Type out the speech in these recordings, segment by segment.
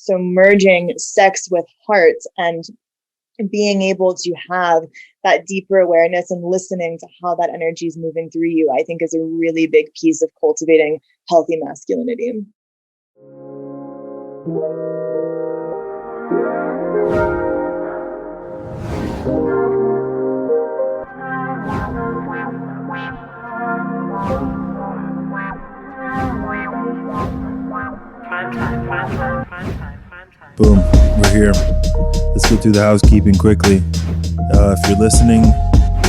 So merging sex with heart and being able to have that deeper awareness and listening to how that energy is moving through you, I think is a really big piece of cultivating healthy masculinity. Boom, we're here. Let's go through the housekeeping quickly. If you're listening,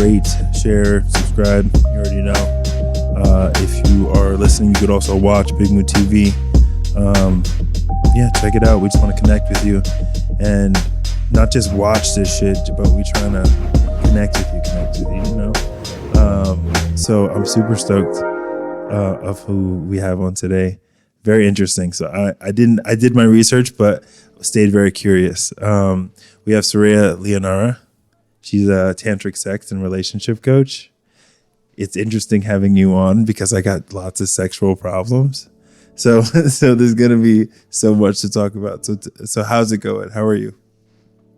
rate, share, subscribe. You already know. If you are listening, you could also watch Big Mood TV. Check it out. We just want to connect with you and not just watch this shit, but we trying to connect with you, you know? So I'm super stoked of who we have on today. Very interesting. So I did my research, but stayed very curious. We have Sureya Leonara. She's a tantric sex and relationship coach. It's interesting having you on because I got lots of sexual problems. So there's going to be so much to talk about. So how's it going? How are you?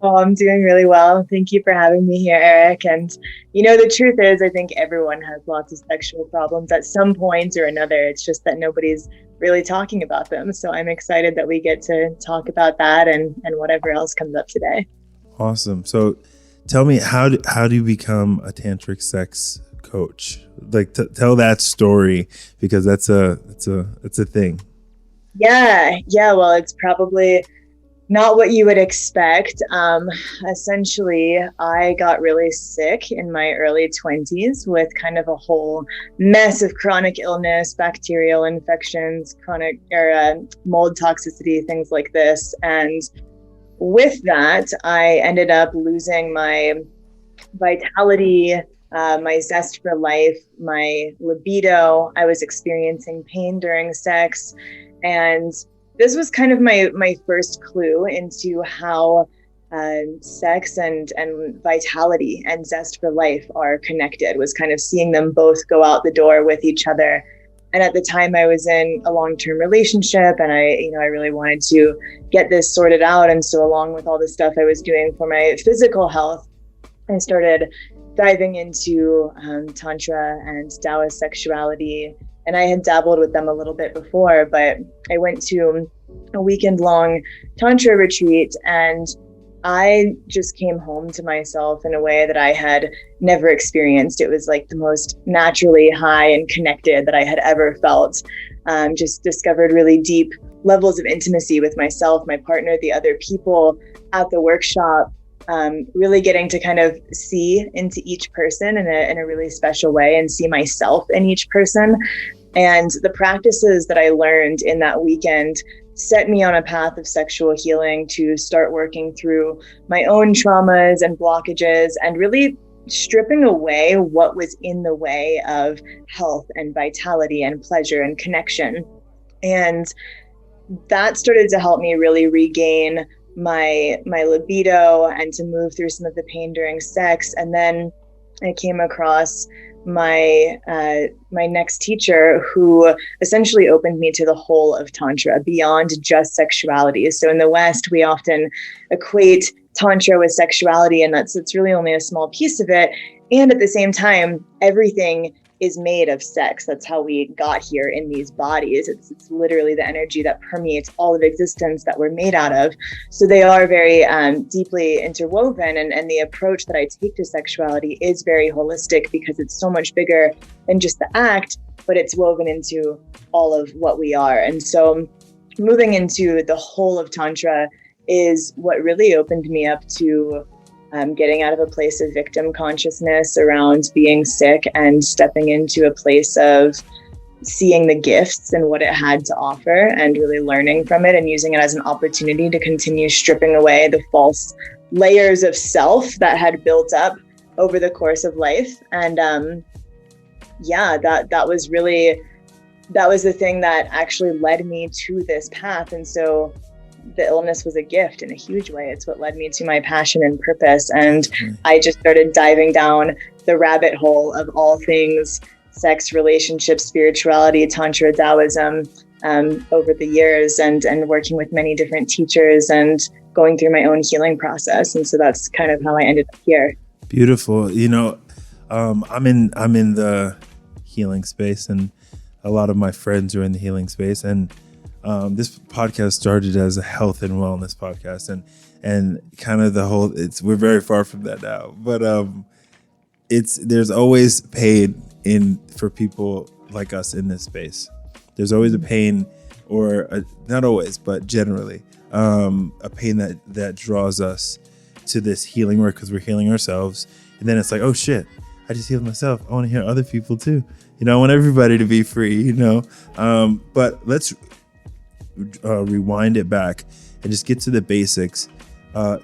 Oh, I'm doing really well. Thank you for having me here, Eric. And, the truth is, I think everyone has lots of sexual problems at some point or another. It's just that nobody's really talking about them. So I'm excited that we get to talk about that and whatever else comes up today. Awesome. So tell me, how do you become a tantric sex coach? Like, tell that story, because that's a thing. Yeah. Well, it's probably not what you would expect. Essentially, I got really sick in my early 20s with kind of a whole mess of chronic illness, bacterial infections, chronic mold toxicity, things like this. And with that, I ended up losing my vitality, my zest for life, my libido. I was experiencing pain during sex. And this was kind of my first clue into how sex and vitality and zest for life are connected, was kind of seeing them both go out the door with each other. And at the time I was in a long-term relationship, and I really wanted to get this sorted out. And so along with all the stuff I was doing for my physical health, I started diving into Tantra and Taoist sexuality. And I had dabbled with them a little bit before, but I went to a weekend-long Tantra retreat, and I just came home to myself in a way that I had never experienced. It was like the most naturally high and connected that I had ever felt. Just discovered really deep levels of intimacy with myself, my partner, the other people at the workshop. Really getting to kind of see into each person in a really special way and see myself in each person. And the practices that I learned in that weekend set me on a path of sexual healing to start working through my own traumas and blockages and really stripping away what was in the way of health and vitality and pleasure and connection. And that started to help me really regain my libido and to move through some of the pain during sex. And then I came across my next teacher, who essentially opened me to the whole of Tantra beyond just sexuality. So in the West, we often equate Tantra with sexuality, and it's really only a small piece of it. And at the same time, everything is made of sex. That's how we got here in these bodies. It's literally the energy that permeates all of existence that we're made out of. So they are very deeply interwoven. And the approach that I take to sexuality is very holistic, because it's so much bigger than just the act, but it's woven into all of what we are. And so moving into the whole of Tantra is what really opened me up to getting out of a place of victim consciousness around being sick and stepping into a place of seeing the gifts and what it had to offer and really learning from it and using it as an opportunity to continue stripping away the false layers of self that had built up over the course of life. And that was the thing that actually led me to this path. And so the illness was a gift in a huge way. It's what led me to my passion and purpose. And I just started diving down the rabbit hole of all things sex, relationships, spirituality, Tantra, Taoism, over the years, and working with many different teachers and going through my own healing process. And so that's kind of how I ended up here. Beautiful. I'm in the healing space, and a lot of my friends are in the healing space. And this podcast started as a health and wellness podcast, and kind of the whole, we're very far from that now, but there's always pain for people like us in this space. There's always a pain, not always, but generally a pain that draws us to this healing work, because we're healing ourselves. And then it's like, oh shit, I just healed myself. I want to heal other people too. I want everybody to be free, but let's rewind it back and just get to the basics.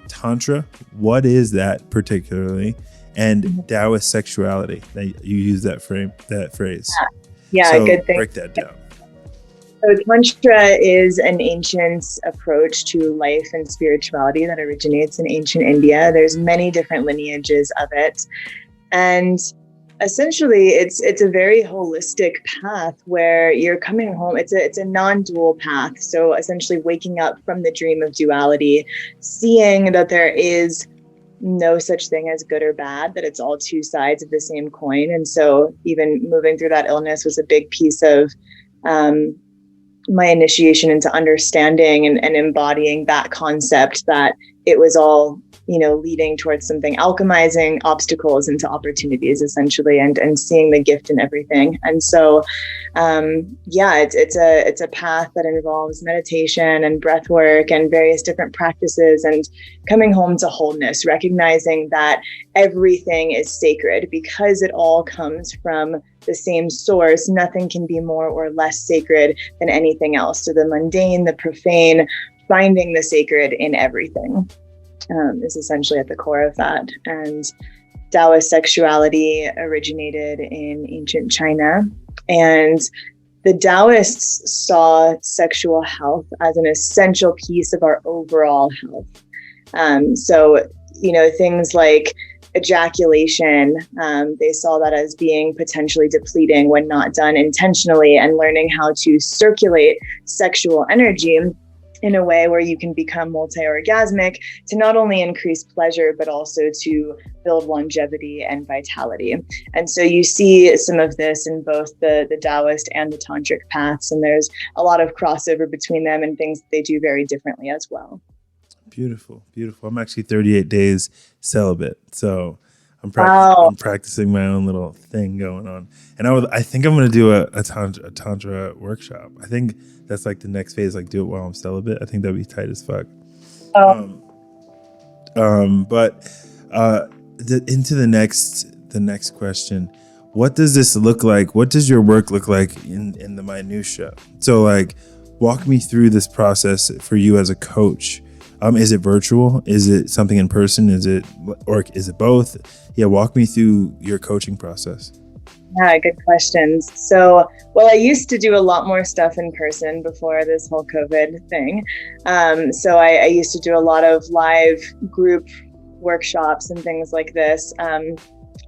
Tantra, what is that particularly? And Taoist sexuality, that you use that phrase. Yeah, so good thing. Break that down. So Tantra is an ancient approach to life and spirituality that originates in ancient India. There's many different lineages of it. And essentially, it's a very holistic path where you're coming home. It's a non-dual path. So essentially waking up from the dream of duality, seeing that there is no such thing as good or bad, that it's all two sides of the same coin. And so even moving through that illness was a big piece of my initiation into understanding and embodying that concept, that it was all, leading towards something, alchemizing obstacles into opportunities, essentially, and seeing the gift in everything. And so, it's a path that involves meditation and breath work and various different practices, and coming home to wholeness, recognizing that everything is sacred because it all comes from the same source. Nothing can be more or less sacred than anything else. So the mundane, the profane, finding the sacred in everything is essentially at the core of that. And Taoist sexuality originated in ancient China, and the Taoists saw sexual health as an essential piece of our overall health. So things like ejaculation, they saw that as being potentially depleting when not done intentionally, and learning how to circulate sexual energy in a way where you can become multiorgasmic, to not only increase pleasure, but also to build longevity and vitality. And so you see some of this in both the Taoist and the Tantric paths, and there's a lot of crossover between them and things that they do very differently as well. Beautiful, beautiful. I'm actually 38 days celibate, so I'm practicing my own little thing going on. And I think I'm going to do a tantra workshop. I think that's like the next phase, like do it while I'm celibate. I think that'd be tight as fuck. Into the next question. What does this look like? What does your work look like in the minutia? So like, walk me through this process for you as a coach. Is it virtual? Is it something in person? Is it both? Yeah, walk me through your coaching process. Yeah, good questions. So, I used to do a lot more stuff in person before this whole COVID thing. So I used to do a lot of live group workshops and things like this,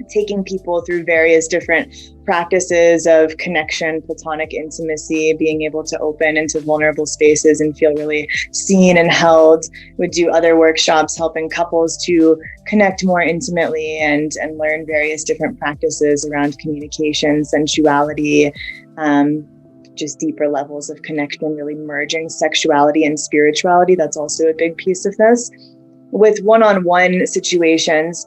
taking people through various different practices of connection, platonic intimacy, being able to open into vulnerable spaces and feel really seen and held. Would do other workshops helping couples to connect more intimately and learn various different practices around communication, sensuality, just deeper levels of connection, really merging sexuality and spirituality. That's also a big piece of this. With one-on-one situations,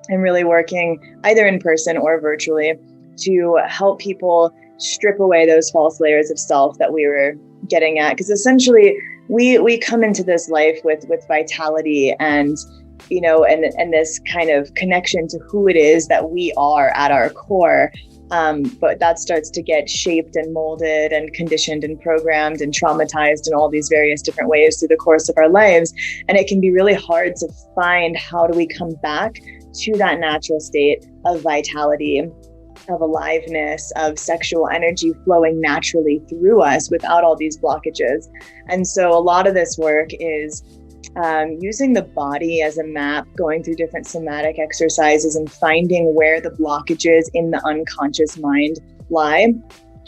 I'm really working either in person or virtually to help people strip away those false layers of self that we were getting at. Because essentially we come into this life with vitality and, and this kind of connection to who it is that we are at our core. But that starts to get shaped and molded and conditioned and programmed and traumatized in all these various different ways through the course of our lives. And it can be really hard to find, how do we come back to that natural state of vitality, of aliveness, of sexual energy flowing naturally through us without all these blockages. And so a lot of this work is using the body as a map, going through different somatic exercises and finding where the blockages in the unconscious mind lie,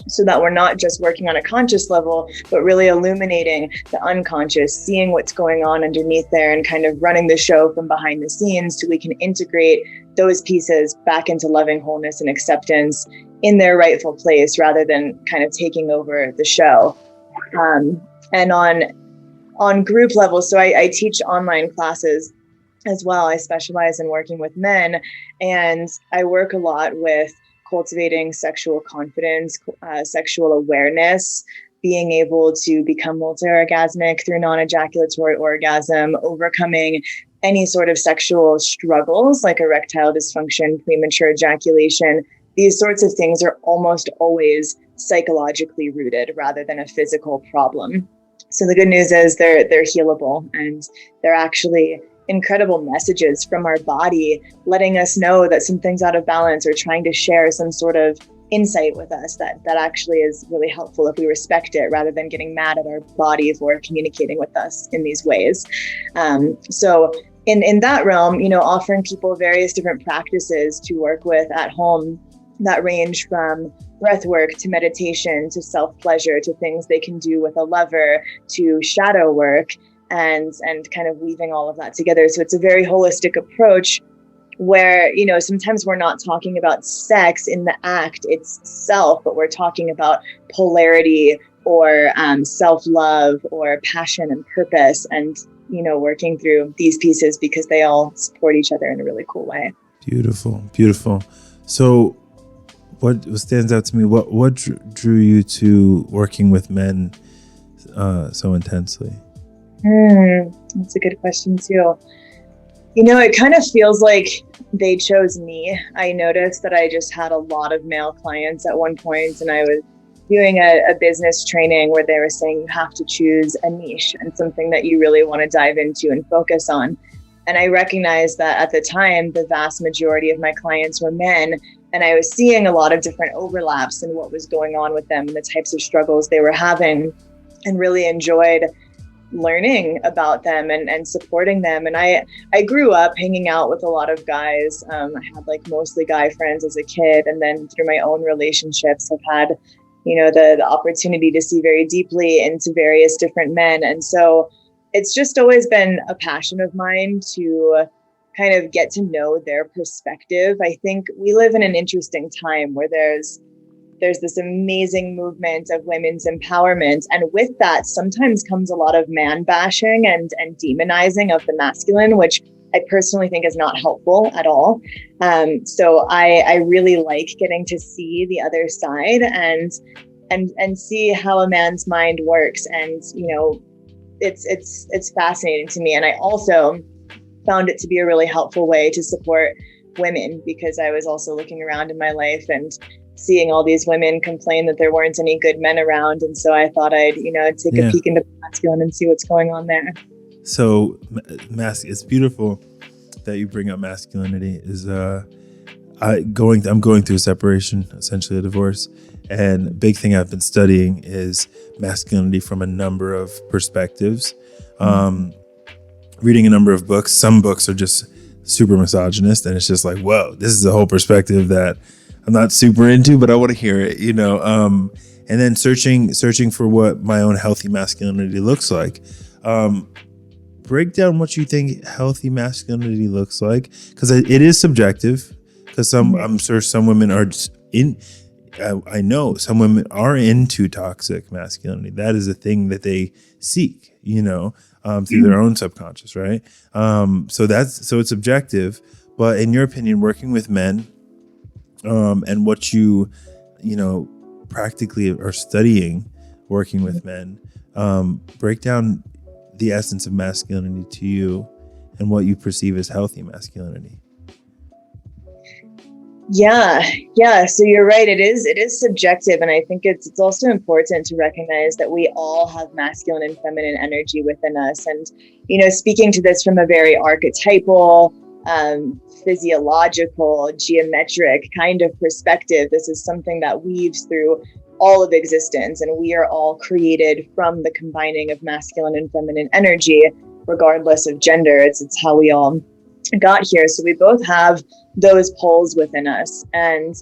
so that we're not just working on a conscious level, but really illuminating the unconscious, seeing what's going on underneath there, and kind of running the show from behind the scenes so we can integrate those pieces back into loving wholeness and acceptance in their rightful place, rather than kind of taking over the show. And on group level, so I teach online classes as well. I specialize in working with men, and I work a lot with cultivating sexual confidence, sexual awareness, being able to become multiorgasmic through non-ejaculatory orgasm, overcoming any sort of sexual struggles like erectile dysfunction, premature ejaculation. These sorts of things are almost always psychologically rooted rather than a physical problem. So the good news is they're healable, and they're actually incredible messages from our body letting us know that something's out of balance, or trying to share some sort of insight with us that actually is really helpful if we respect it, rather than getting mad at our body for communicating with us in these ways. So in that realm, offering people various different practices to work with at home that range from breath work to meditation to self-pleasure to things they can do with a lover to shadow work, and kind of weaving all of that together. So it's a very holistic approach where, sometimes we're not talking about sex in the act itself, but we're talking about polarity or self-love or passion and purpose, and, working through these pieces because they all support each other in a really cool way. Beautiful, beautiful. So what stands out to me, what drew you to working with men so intensely? That's a good question too. It kind of feels like they chose me. I noticed that I just had a lot of male clients at one point, and I was doing a business training where they were saying you have to choose a niche and something that you really want to dive into and focus on. And I recognized that at the time, the vast majority of my clients were men, and I was seeing a lot of different overlaps in what was going on with them and the types of struggles they were having, and really enjoyed learning about them and supporting them. And I grew up hanging out with a lot of guys. I had mostly guy friends as a kid, and then through my own relationships, I've had, the opportunity to see very deeply into various different men. And so it's just always been a passion of mine to kind of get to know their perspective. I think we live in an interesting time where there's this amazing movement of women's empowerment. And with that, sometimes comes a lot of man bashing and demonizing of the masculine, which I personally think is not helpful at all. So I really like getting to see the other side and see how a man's mind works. And, it's fascinating to me. And I also found it to be a really helpful way to support women, because I was also looking around in my life and seeing all these women complain that there weren't any good men around. And so I thought I'd, take a peek into masculine and see what's going on there. So it's beautiful that you bring up masculinity. I'm going through a separation, essentially a divorce. And a big thing I've been studying is masculinity from a number of perspectives. Reading a number of books. Some books are just super misogynist, and it's just like, whoa, this is a whole perspective that I'm not super into, but I want to hear it, and then searching for what my own healthy masculinity looks like. Break down what you think healthy masculinity looks like, because it is subjective, because I'm sure some women are I know some women are into toxic masculinity. That is a thing that they seek, through their own subconscious, right? So it's subjective, but in your opinion, working with men, and what you practically are studying working with men, break down the essence of masculinity to you and what you perceive as healthy masculinity. Yeah. So you're right. It is subjective. And I think it's also important to recognize that we all have masculine and feminine energy within us. And, speaking to this from a very archetypal, physiological, geometric kind of perspective, this is something that weaves through all of existence. And we are all created from the combining of masculine and feminine energy, regardless of gender. It's how we all got here. So we both have those poles within us. And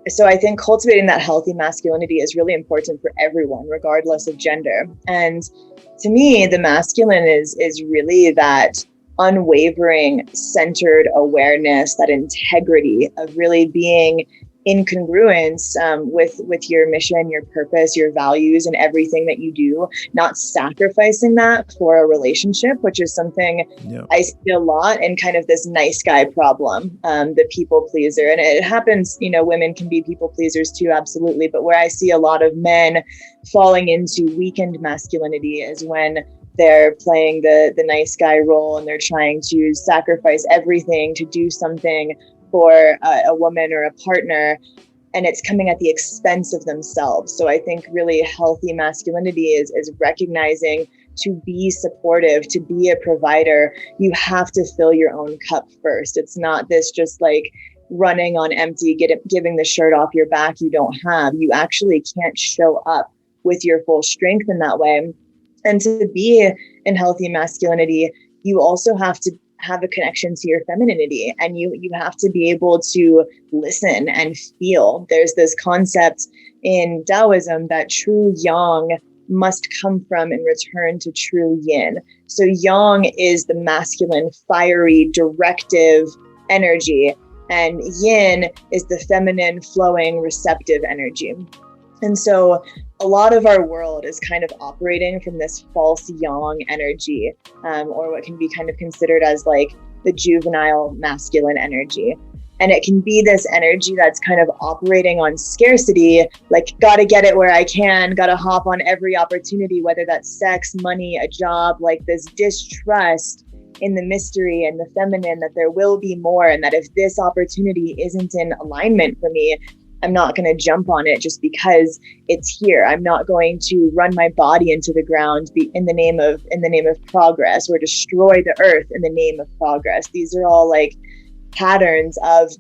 So I think cultivating that healthy masculinity is really important for everyone, regardless of gender. And to me, the masculine is really that unwavering, centered awareness, that integrity of really being in congruence with your mission, your purpose, your values, and everything that you do, not sacrificing that for a relationship, which is something I see a lot in kind of this nice guy problem, the people pleaser. And it happens, women can be people pleasers too, absolutely. But where I see a lot of men falling into weakened masculinity is when they're playing the nice guy role and they're trying to sacrifice everything to do something for a woman or a partner, and it's coming at the expense of themselves. So I think really healthy masculinity is recognizing to be supportive, to be a provider, you have to fill your own cup first. It's not this just like running on empty, giving the shirt off your back you don't have. You actually can't show up with your full strength in that way. And to be in healthy masculinity, you also have to have a connection to your femininity, and you have to be able to listen and feel. There's this concept in Taoism that true yang must come from and return to true yin. So yang is the masculine, fiery, directive energy, and yin is the feminine, flowing, receptive energy. And so a lot of our world is kind of operating from this false yang energy, or what can be kind of considered as like the juvenile masculine energy. And it can be this energy that's kind of operating on scarcity, like gotta get it where I can, gotta hop on every opportunity, whether that's sex, money, a job, like this distrust in the mystery and the feminine, that there will be more, and that if this opportunity isn't in alignment for me, I'm not going to jump on it just because it's here. I'm not going to run my body into the ground in the name of progress, or destroy the earth in the name of progress. These are all like patterns of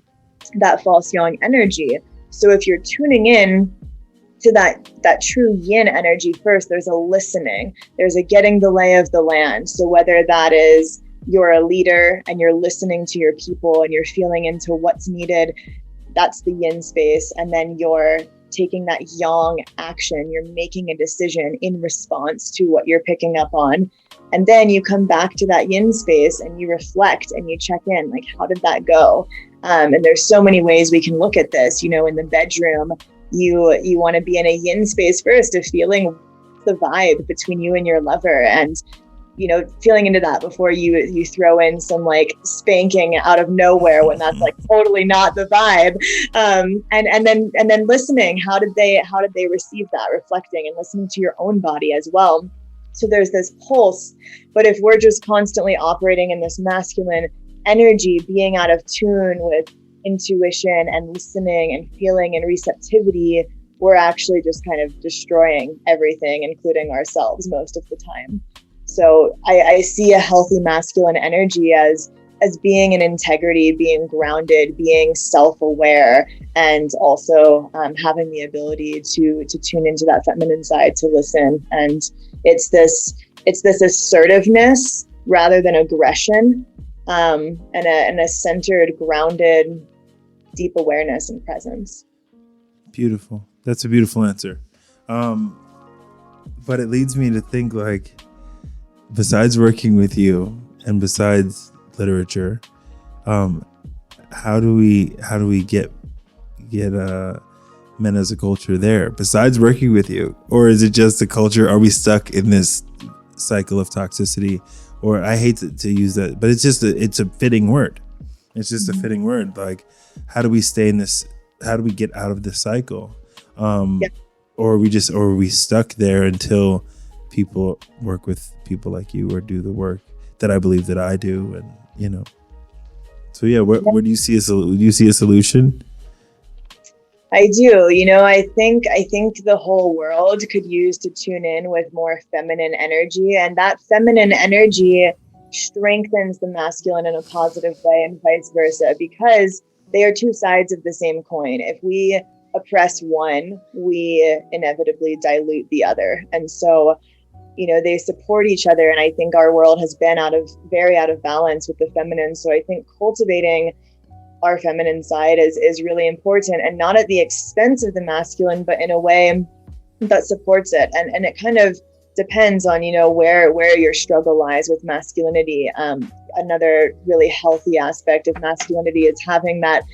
that false yang energy. So if you're tuning in to that true yin energy first, there's a listening, there's a getting the lay of the land. So whether that is you're a leader and you're listening to your people and you're feeling into what's needed, that's the yin space. And then you're taking that yang action, you're making a decision in response to what you're picking up on. And then you come back to that yin space and you reflect and you check in, like, how did that go? And there's so many ways we can look at this. In the bedroom, you want to be in a yin space first, of feeling the vibe between you and your lover, and feeling into that before you throw in some like spanking out of nowhere when that's like totally not the vibe. And then listening, how did they receive that, reflecting and listening to your own body as well. So there's this pulse. But if we're just constantly operating in this masculine energy, being out of tune with intuition and listening and feeling and receptivity, we're actually just kind of destroying everything, including ourselves, most of the time. So I see a healthy masculine energy as being in integrity, being grounded, being self-aware, and also having the ability to tune into that feminine side, to listen. And it's this assertiveness rather than aggression, and a centered, grounded, deep awareness and presence. Beautiful. That's a beautiful answer. But it leads me to think, like, besides working with you and besides literature, how do we get men as a culture there besides working with you? Or is it just the culture? Are we stuck in this cycle of toxicity? Or I hate to use that, but it's a fitting word. It's just a fitting word. Like, how do we stay in this? How do we get out of this cycle? Or are we stuck there until people work with people like you, or do the work that I believe that I do? And so where do you see a solution? I do. I think the whole world could use to tune in with more feminine energy, and that feminine energy strengthens the masculine in a positive way, and vice versa, because they are two sides of the same coin. If we oppress one, we inevitably dilute the other. And so they support each other. And I think our world has been very out of balance with the feminine. So I think cultivating our feminine side is really important, and not at the expense of the masculine, but in a way that supports it. And it kind of depends on, you know, where your struggle lies with masculinity. Another really healthy aspect of masculinity is having that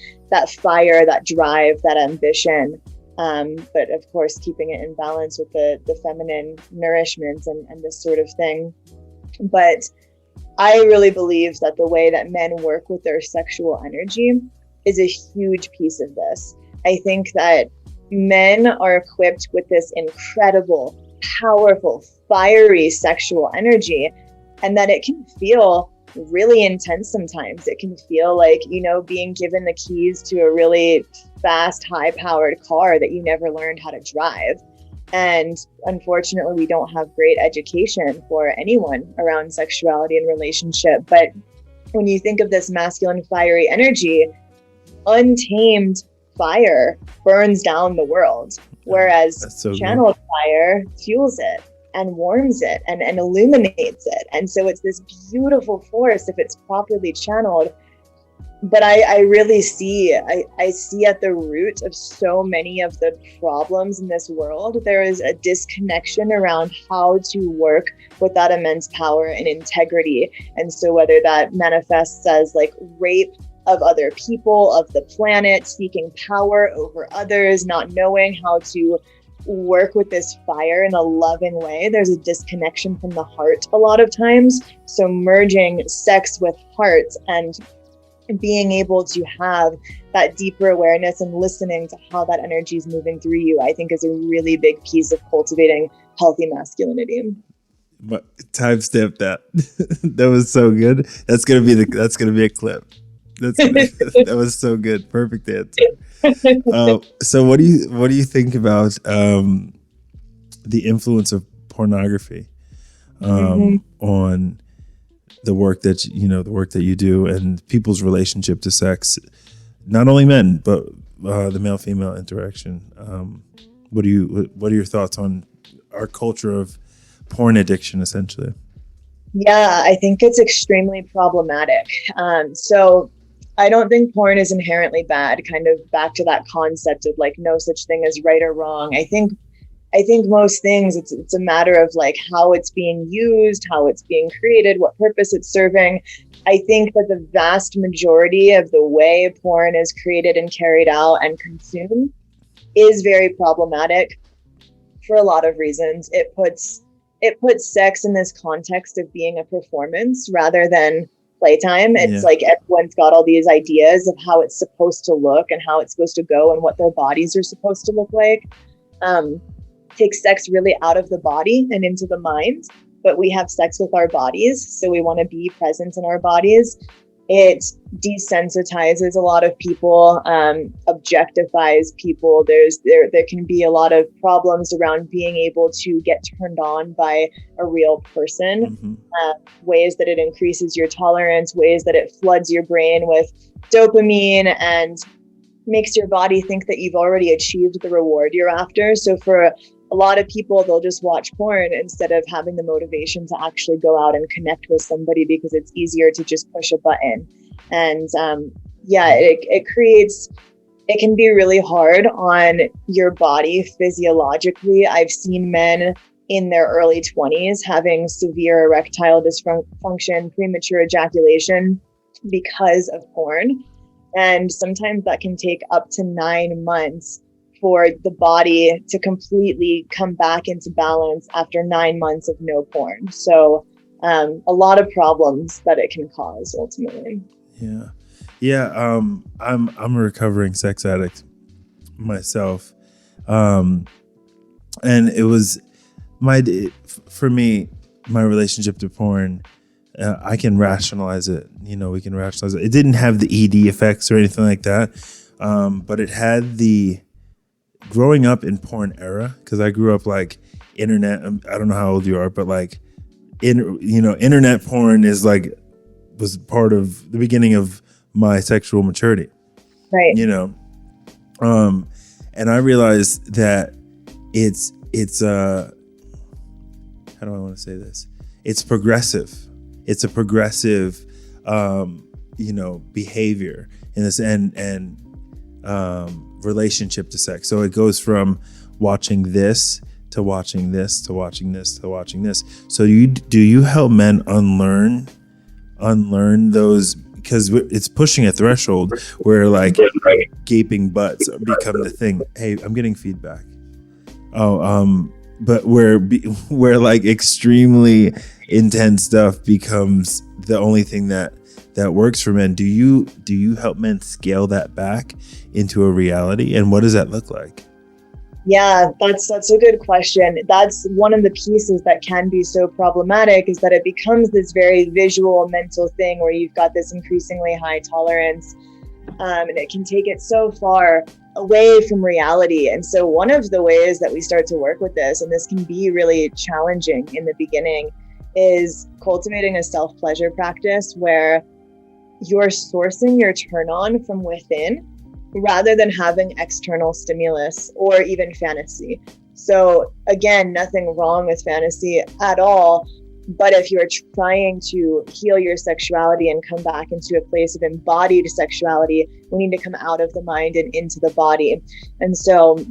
fire, that drive, that ambition. But of course, keeping it in balance with the feminine nourishment and this sort of thing. But I really believe that the way that men work with their sexual energy is a huge piece of this. I think that men are equipped with this incredible, powerful, fiery sexual energy, and that it can feel really intense sometimes. It can feel like, you know, being given the keys to a really fast, high-powered car that you never learned how to drive. And unfortunately, we don't have great education for anyone around sexuality and relationship. But when you think of this masculine fiery energy, untamed fire burns down the world, whereas so channeled fire fuels it and warms it and illuminates it. And so it's this beautiful force if it's properly channeled. But I really see, I see at the root of so many of the problems in this world, there is a disconnection around how to work with that immense power and integrity. And so whether that manifests as like rape of other people, of the planet, seeking power over others, not knowing how to work with this fire in a loving way, there's a disconnection from the heart a lot of times. So merging sex with heart and being able to have that deeper awareness and listening to how that energy is moving through you, I think is a really big piece of cultivating healthy masculinity. But timestamp that. That was so good. That's gonna be a clip. That was so good. Perfect answer. So what do you think about the influence of pornography on the work that you do and people's relationship to sex, not only men, but the male-female interaction? What are your thoughts on our culture of porn addiction, essentially? Yeah, I think it's extremely problematic. So I don't think porn is inherently bad, kind of back to that concept of like no such thing as right or wrong. I think most things, it's a matter of like how it's being used, how it's being created, what purpose it's serving. I think that the vast majority of the way porn is created and carried out and consumed is very problematic for a lot of reasons. It puts sex in this context of being a performance rather than playtime. It's like everyone's got all these ideas of how it's supposed to look and how it's supposed to go and what their bodies are supposed to look like. Takes sex really out of the body and into the mind, but we have sex with our bodies, so we want to be present in our bodies. It desensitizes a lot of people, objectifies people. There can be a lot of problems around being able to get turned on by a real person, ways that it increases your tolerance, ways that it floods your brain with dopamine and makes your body think that you've already achieved the reward you're after. So for a lot of people, they'll just watch porn instead of having the motivation to actually go out and connect with somebody because it's easier to just push a button. And it can be really hard on your body physiologically. I've seen men in their early 20s having severe erectile dysfunction, premature ejaculation because of porn. And sometimes that can take up to 9 months for the body to completely come back into balance after 9 months of no porn. So a lot of problems that it can cause ultimately. I'm a recovering sex addict myself. And it was for me, my relationship to porn, I can rationalize it. We can rationalize it. It didn't have the ED effects or anything like that. But it had the growing up in porn era, because I grew up like internet. I don't know how old you are, but like, internet porn was part of the beginning of my sexual maturity. Right. And I realized that it's how do I want to say this? It's progressive. It's a progressive behavior in this and relationship to sex. So it goes from watching this to watching this to watching this to watching this. So do you help men unlearn those, because it's pushing a threshold where like gaping butts become the thing. Hey, I'm getting feedback. But where like extremely intense stuff becomes the only thing that works for men. Do you help men scale that back into a reality, and what does that look like? Yeah, that's a good question. That's one of the pieces that can be so problematic, is that it becomes this very visual mental thing where you've got this increasingly high tolerance, and it can take it so far away from reality. And so one of the ways that we start to work with this, and this can be really challenging in the beginning, is cultivating a self-pleasure practice where you're sourcing your turn on from within rather than having external stimulus or even fantasy. So again, nothing wrong with fantasy at all. But if you're trying to heal your sexuality and come back into a place of embodied sexuality, we need to come out of the mind and into the body. And so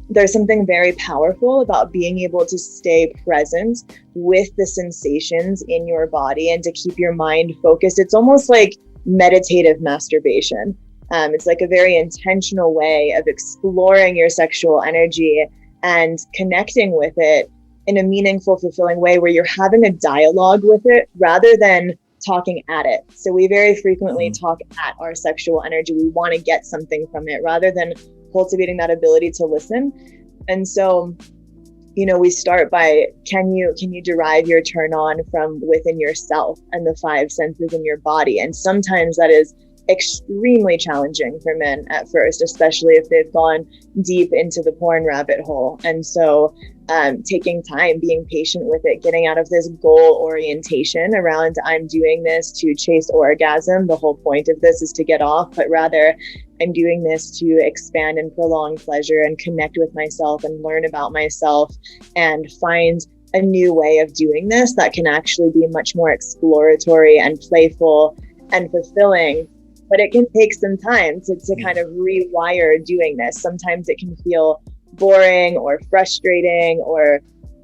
there's something very powerful about being able to stay present with the sensations in your body and to keep your mind focused. It's almost like meditative masturbation. It's like a very intentional way of exploring your sexual energy and connecting with it in a meaningful, fulfilling way where you're having a dialogue with it rather than talking at it. So we very frequently talk at our sexual energy. We want to get something from it rather than cultivating that ability to listen. And so, we start by, can you derive your turn on from within yourself and the five senses in your body? And sometimes that is extremely challenging for men at first, especially if they've gone deep into the porn rabbit hole. And so taking time, being patient with it, getting out of this goal orientation around I'm doing this to chase orgasm. The whole point of this is to get off, but rather I'm doing this to expand and prolong pleasure and connect with myself and learn about myself and find a new way of doing this that can actually be much more exploratory and playful and fulfilling. But it can take some time to kind of rewire doing this. Sometimes it can feel boring or frustrating or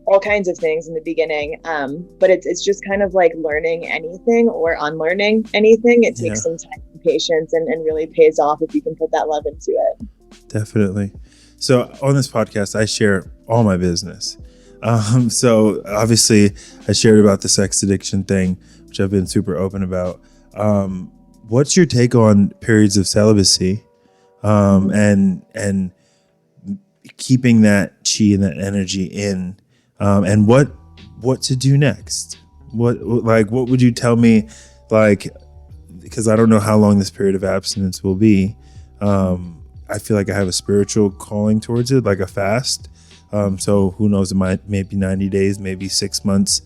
all kinds of things in the beginning. But it's just kind of like learning anything or unlearning anything. It takes some time and patience and really pays off if you can put that love into it. Definitely. So on this podcast, I share all my business. So obviously I shared about the sex addiction thing, which I've been super open about. What's your take on periods of celibacy, and keeping that chi and that energy in, and what to do next? What would you tell me? Because I don't know how long this period of abstinence will be. I feel like I have a spiritual calling towards it, like a fast. So who knows? It might maybe 90 days, maybe 6 months,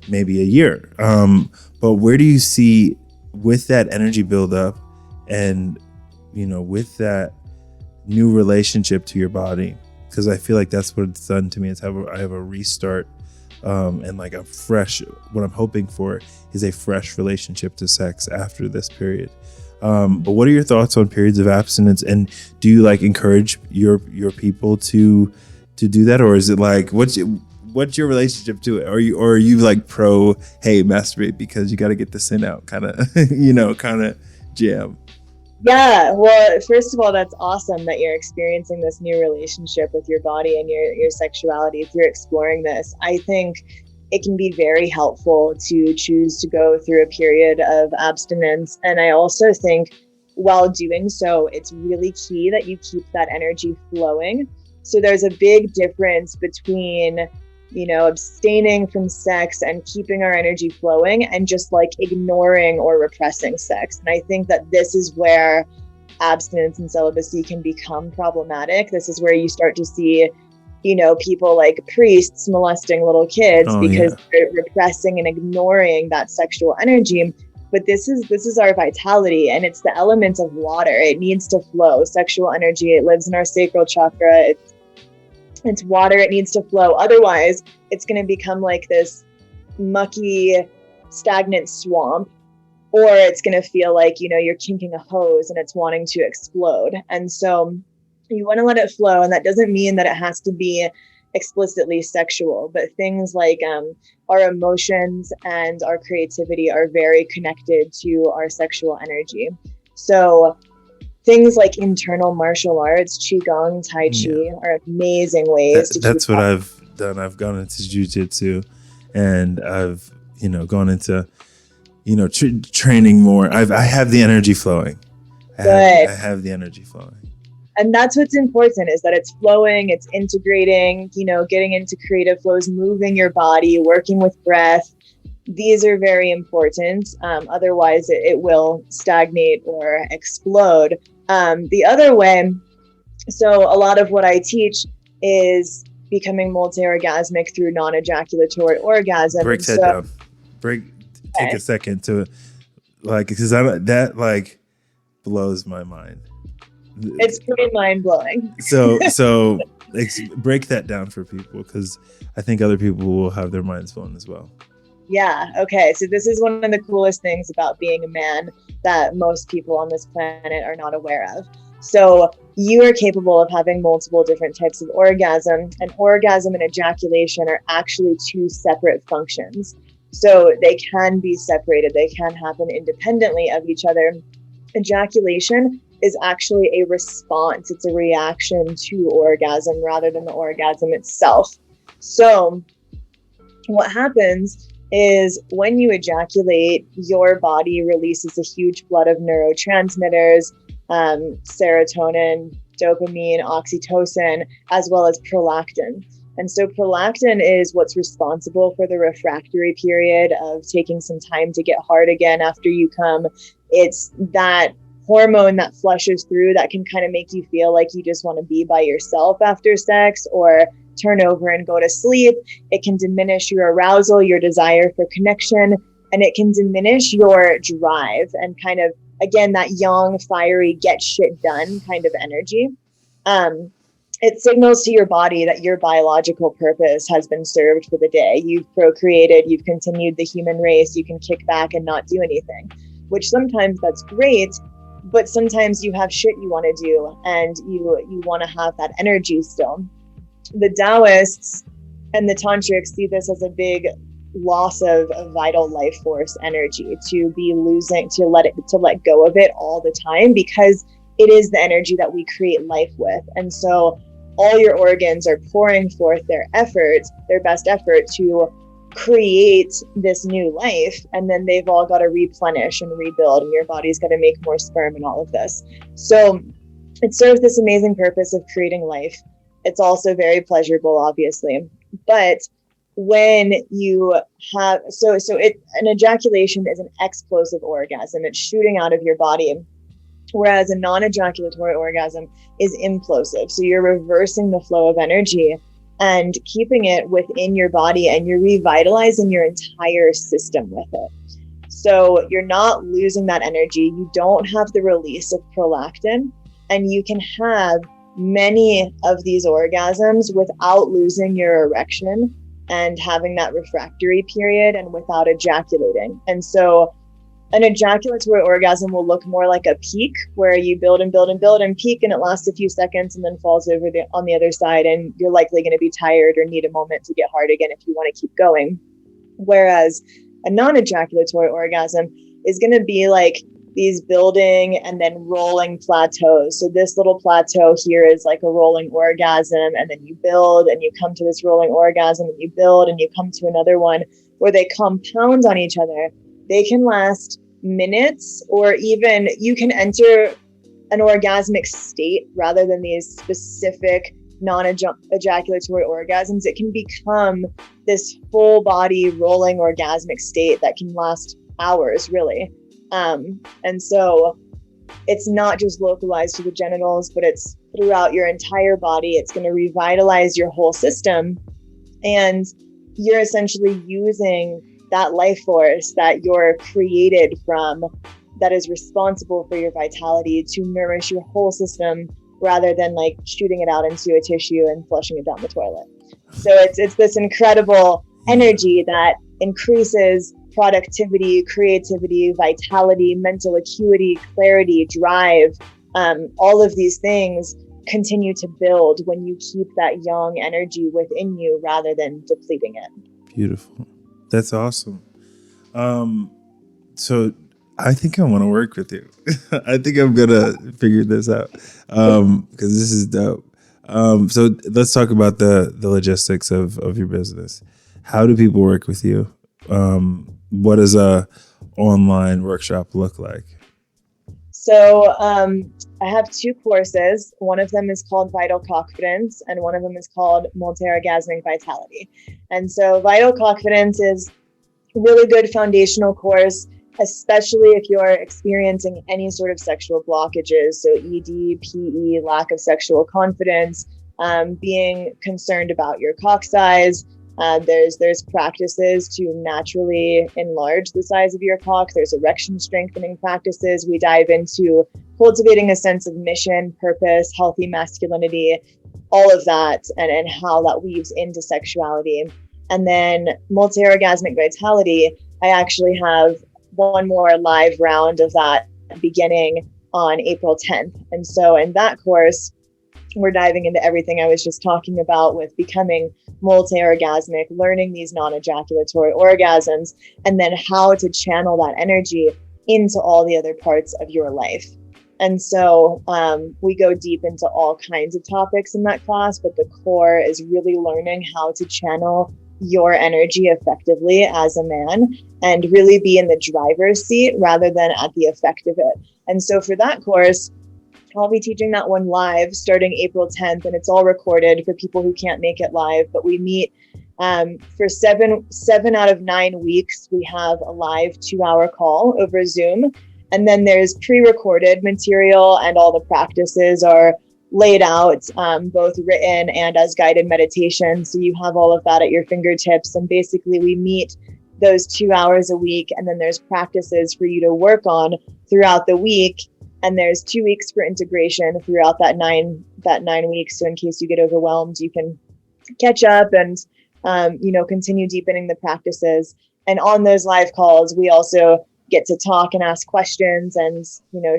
maybe a year. But where do you see, with that energy buildup and, with that new relationship to your body? Because I feel like that's what it's done to me. I have a restart, and like a fresh, what I'm hoping for is a fresh relationship to sex after this period. But what are your thoughts on periods of abstinence? And do you encourage your people to do that? Or is it what's your relationship to it? Or are you pro, hey, masturbate because you got to get the sin out kind of jam? Yeah, well, first of all, that's awesome that you're experiencing this new relationship with your body and your sexuality. If you're exploring this, I think it can be very helpful to choose to go through a period of abstinence. And I also think while doing so, it's really key that you keep that energy flowing. So there's a big difference between abstaining from sex and keeping our energy flowing and just ignoring or repressing sex. And I think that this is where abstinence and celibacy can become problematic. This is where you start to see, people like priests molesting little kids because they're repressing and ignoring that sexual energy. But this is our vitality, and it's the element of water. It needs to flow. Sexual energy, it lives in our sacral chakra. It's water, it needs to flow. Otherwise, it's going to become like this mucky, stagnant swamp or it's going to feel like, you're kinking a hose and it's wanting to explode. And so you want to let it flow. And that doesn't mean that it has to be explicitly sexual, but things like our emotions and our creativity are very connected to our sexual energy. So things like internal martial arts, qigong, tai chi are amazing ways to. That's what I've done. I've gone into jiu-jitsu, and I've gone into training more. I have the energy flowing. I have the energy flowing. And that's what's important, is that it's flowing, it's integrating, getting into creative flows, moving your body, working with breath. These are very important. Otherwise, it will stagnate or explode. The other way, so a lot of what I teach is becoming multi-orgasmic through non-ejaculatory orgasm. Break that down. Take a second to, because that blows my mind. It's pretty mind-blowing. So break that down for people, because I think other people will have their minds blown as well. Yeah. Okay. So this is one of the coolest things about being a man that most people on this planet are not aware of. So you are capable of having multiple different types of orgasm, and orgasm and ejaculation are actually two separate functions. So they can be separated. They can happen independently of each other. Ejaculation is actually a response. It's a reaction to orgasm rather than the orgasm itself. So what happens is when you ejaculate, your body releases a huge flood of neurotransmitters, serotonin, dopamine, oxytocin, as well as prolactin. And so prolactin is what's responsible for the refractory period of taking some time to get hard again after you come. It's that hormone that flushes through that can kind of make you feel like you just want to be by yourself after sex or turn over and go to sleep. It can diminish your arousal, your desire for connection, and it can diminish your drive and kind of, again, that young, fiery, get shit done kind of energy. It signals to your body that your biological purpose has been served for the day. You've procreated, you've continued the human race, you can kick back and not do anything, which sometimes that's great, but sometimes you have shit you want to do and you want to have that energy still. The Taoists and the Tantrics see this as a big loss of vital life force energy, to be losing, to let go of it all the time, because it is the energy that we create life with. And so all your organs are pouring forth their best effort to create this new life, and then they've all got to replenish and rebuild, and your body's got to make more sperm and all of this. So it serves this amazing purpose of creating life. It's also very pleasurable, obviously, but when you have an ejaculation is an explosive orgasm. It's shooting out of your body, whereas a non-ejaculatory orgasm is implosive. So you're reversing the flow of energy and keeping it within your body, and you're revitalizing your entire system with it. So you're not losing that energy. You don't have the release of prolactin, and you can have many of these orgasms without losing your erection and having that refractory period, and without ejaculating. And so an ejaculatory orgasm will look more like a peak, where you build and build and build and peak, and it lasts a few seconds and then falls over on the other side, and you're likely going to be tired or need a moment to get hard again if you want to keep going. Whereas a non-ejaculatory orgasm is going to be like these building and then rolling plateaus. So this little plateau here is like a rolling orgasm, and then you build and you come to this rolling orgasm, and you build and you come to another one, where they compound on each other. They can last minutes, or even you can enter an orgasmic state rather than these specific non-ejaculatory orgasms. It can become this full body rolling orgasmic state that can last hours, really. And so it's not just localized to the genitals, but it's throughout your entire body. It's going to revitalize your whole system, and you're essentially using that life force that you're created from, that is responsible for your vitality, to nourish your whole system, rather than like shooting it out into a tissue and flushing it down the toilet. So it's this incredible energy that increases productivity, creativity, vitality, mental acuity, clarity, drive, all of these things continue to build when you keep that young energy within you rather than depleting it. Beautiful. That's awesome. So I think I want to work with you. I think I'm going to figure this out because this is dope. So let's talk about the logistics of your business. How do people work with you? What does a online workshop look like? So I have 2 courses. One of them is called Vital Confidence, and one of them is called Multiorgasmic Vitality. And so Vital Confidence is a really good foundational course, especially if you're experiencing any sort of sexual blockages. So ED, PE, lack of sexual confidence, being concerned about your cock size. There's practices to naturally enlarge the size of your cock. There's erection strengthening practices. We dive into cultivating a sense of mission, purpose, healthy masculinity, all of that, and how that weaves into sexuality. And then multi-orgasmic vitality, I actually have one more live round of that beginning on April 10th. And so in that course, we're diving into everything I was just talking about with becoming multi-orgasmic, learning these non-ejaculatory orgasms, and then how to channel that energy into all the other parts of your life. And so we go deep into all kinds of topics in that class, but the core is really learning how to channel your energy effectively as a man and really be in the driver's seat rather than at the effect of it. And so for that course, I'll be teaching that one live starting April 10th, and it's all recorded for people who can't make it live. But we meet for seven out of 9 weeks. We have a live 2-hour call over Zoom. And then there's pre-recorded material, and all the practices are laid out, both written and as guided meditation. So you have all of that at your fingertips. And basically we meet those 2 hours a week, and then there's practices for you to work on throughout the week. And there's 2 weeks for integration throughout that nine weeks. So in case you get overwhelmed, you can catch up and, continue deepening the practices. And on those live calls, we also get to talk and ask questions and,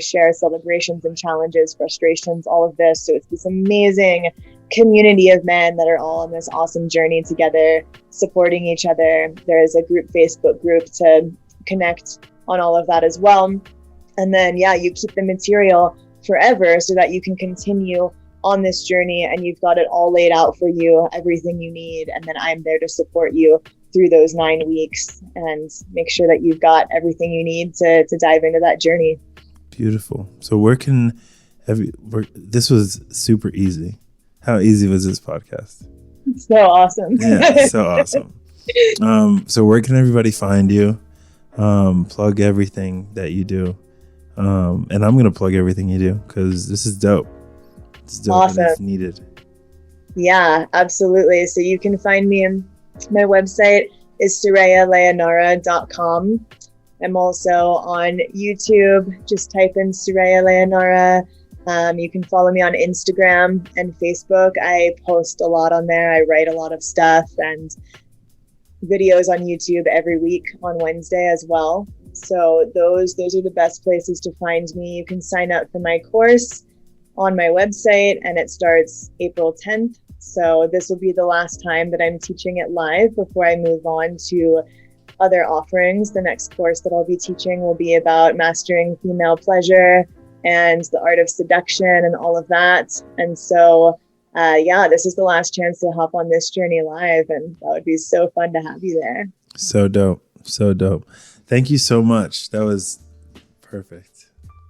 share celebrations and challenges, frustrations, all of this. So it's this amazing community of men that are all on this awesome journey together, supporting each other. There is a Facebook group to connect on all of that as well. And then, you keep the material forever so that you can continue on this journey, and you've got it all laid out for you, everything you need. And then I'm there to support you through those 9 weeks and make sure that you've got everything you need to dive into that journey. Beautiful. So this was super easy. How easy was this podcast? So awesome. Yeah, so awesome. So where can everybody find you? Plug everything that you do. And I'm going to plug everything you do because this is dope. It's dope. Awesome. And it's needed. Yeah, absolutely. So you can find me my website is SureyaLeonara.com. I'm also on YouTube. Just type in Sureya Leonara. You can follow me on Instagram and Facebook. I post a lot on there. I write a lot of stuff and videos on YouTube every week on Wednesday as well. So those are the best places to find me. You can sign up for my course on my website, and it starts April 10th. So this will be the last time that I'm teaching it live before I move on to other offerings. The next course that I'll be teaching will be about mastering female pleasure and the art of seduction and all of that. And so, this is the last chance to hop on this journey live, and that would be so fun to have you there. So dope. So dope. Thank you so much. That was perfect.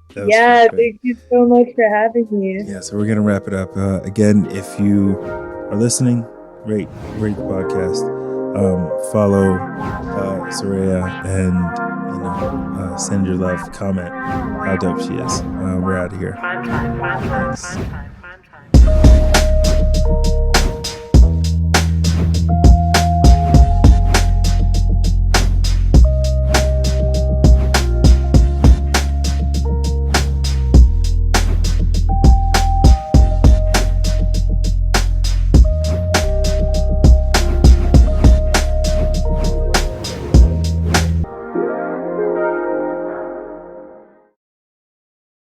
Perfect. Thank you so much for having me. Yeah, so we're going to wrap it up. Again, if you are listening, rate the podcast, follow Sureya, and send your love, comment how dope she is. We're out of here. Thanks.